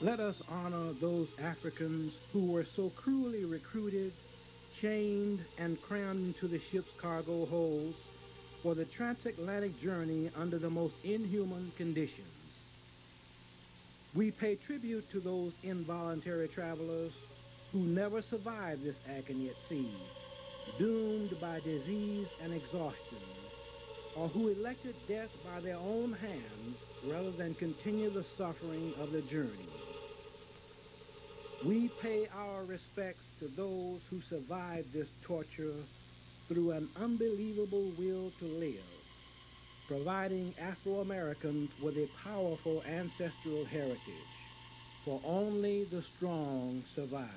Let us honor those Africans who were so cruelly recruited, chained, and crammed into the ship's cargo holds for the transatlantic journey under the most inhuman conditions. We pay tribute to those involuntary travelers who never survived this agony at sea, doomed by disease and exhaustion, or who elected death by their own hands rather than continue the suffering of the journey. We pay our respects to those who survived this torture through an unbelievable will to live, providing Afro-Americans with a powerful ancestral heritage, for only the strong survived.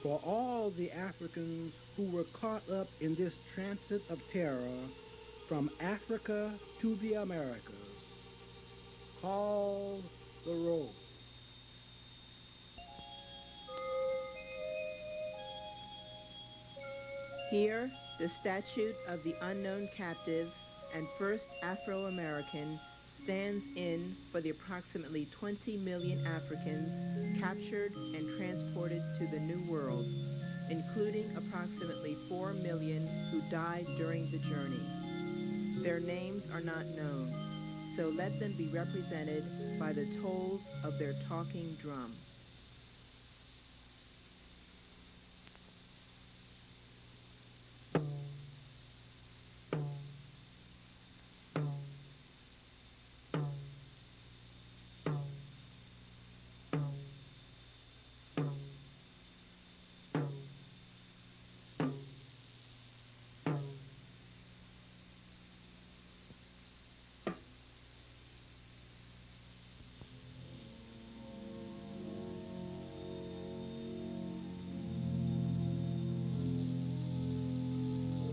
For all the Africans who were caught up in this transit of terror from Africa to the Americas, call the roll. Here, the statute of the unknown captive and first Afro-American stands in for the approximately 20 million Africans captured and transported to the New World, including approximately 4 million who died during the journey. Their names are not known, so let them be represented by the tolls of their talking drum.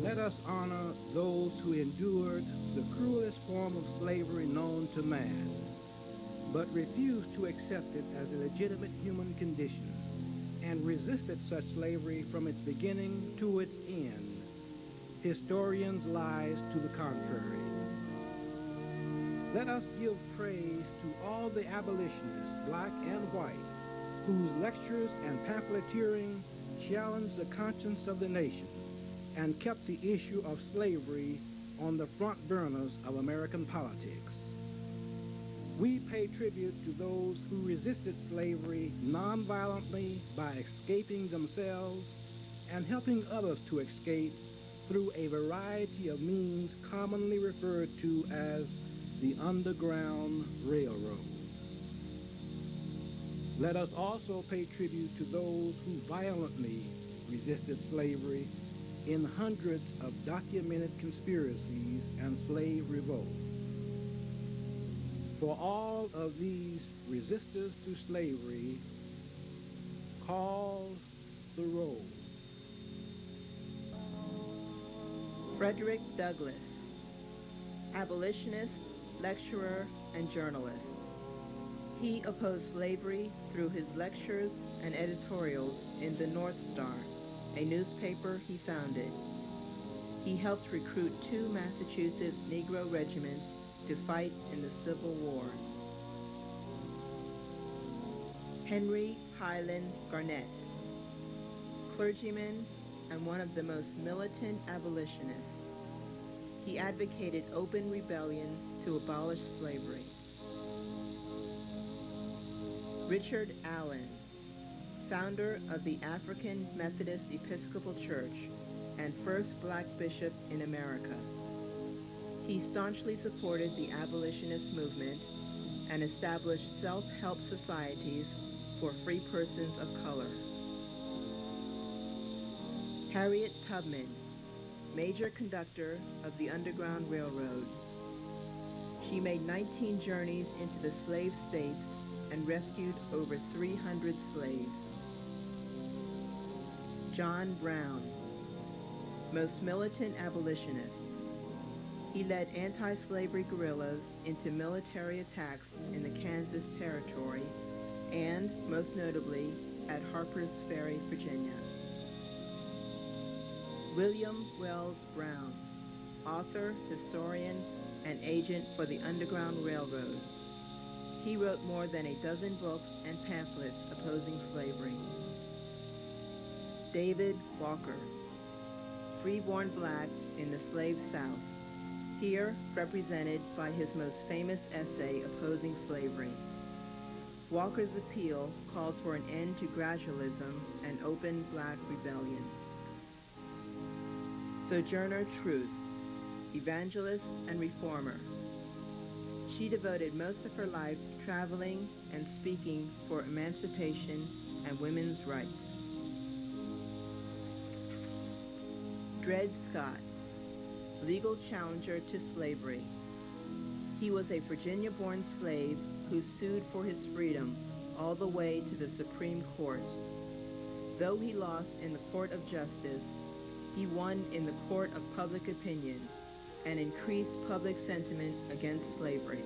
Let us honor those who endured the cruelest form of slavery known to man, but refused to accept it as a legitimate human condition and resisted such slavery from its beginning to its end. Historians' lies to the contrary. Let us give praise to all the abolitionists, black and white, whose lectures and pamphleteering challenged the conscience of the nation and kept the issue of slavery on the front burners of American politics. We pay tribute to those who resisted slavery nonviolently by escaping themselves and helping others to escape through a variety of means commonly referred to as the Underground Railroad. Let us also pay tribute to those who violently resisted slavery in hundreds of documented conspiracies and slave revolts. For all of these resistors to slavery, call the roll. Frederick Douglass, abolitionist, lecturer, and journalist. He opposed slavery through his lectures and editorials in the North Star, a newspaper he founded. He helped recruit 2 Massachusetts Negro regiments to fight in the Civil War. Henry Highland Garnett, clergyman and one of the most militant abolitionists. He advocated open rebellion to abolish slavery. Richard Allen, founder of the African Methodist Episcopal Church and first black bishop in America. He staunchly supported the abolitionist movement and established self-help societies for free persons of color. Harriet Tubman, major conductor of the Underground Railroad. She made 19 journeys into the slave states and rescued over 300 slaves. John Brown, most militant abolitionist. He led anti-slavery guerrillas into military attacks in the Kansas Territory and, most notably, at Harper's Ferry, Virginia. William Wells Brown, author, historian, and agent for the Underground Railroad. He wrote more than a dozen books and pamphlets opposing slavery. David Walker, free-born black in the slave South, here represented by his most famous essay opposing slavery. Walker's appeal called for an end to gradualism and open black rebellion. Sojourner Truth, evangelist and reformer. She devoted most of her life traveling and speaking for emancipation and women's rights. Dred Scott, legal challenger to slavery. He was a Virginia-born slave who sued for his freedom all the way to the Supreme Court. Though he lost in the court of justice, he won in the court of public opinion and increased public sentiment against slavery.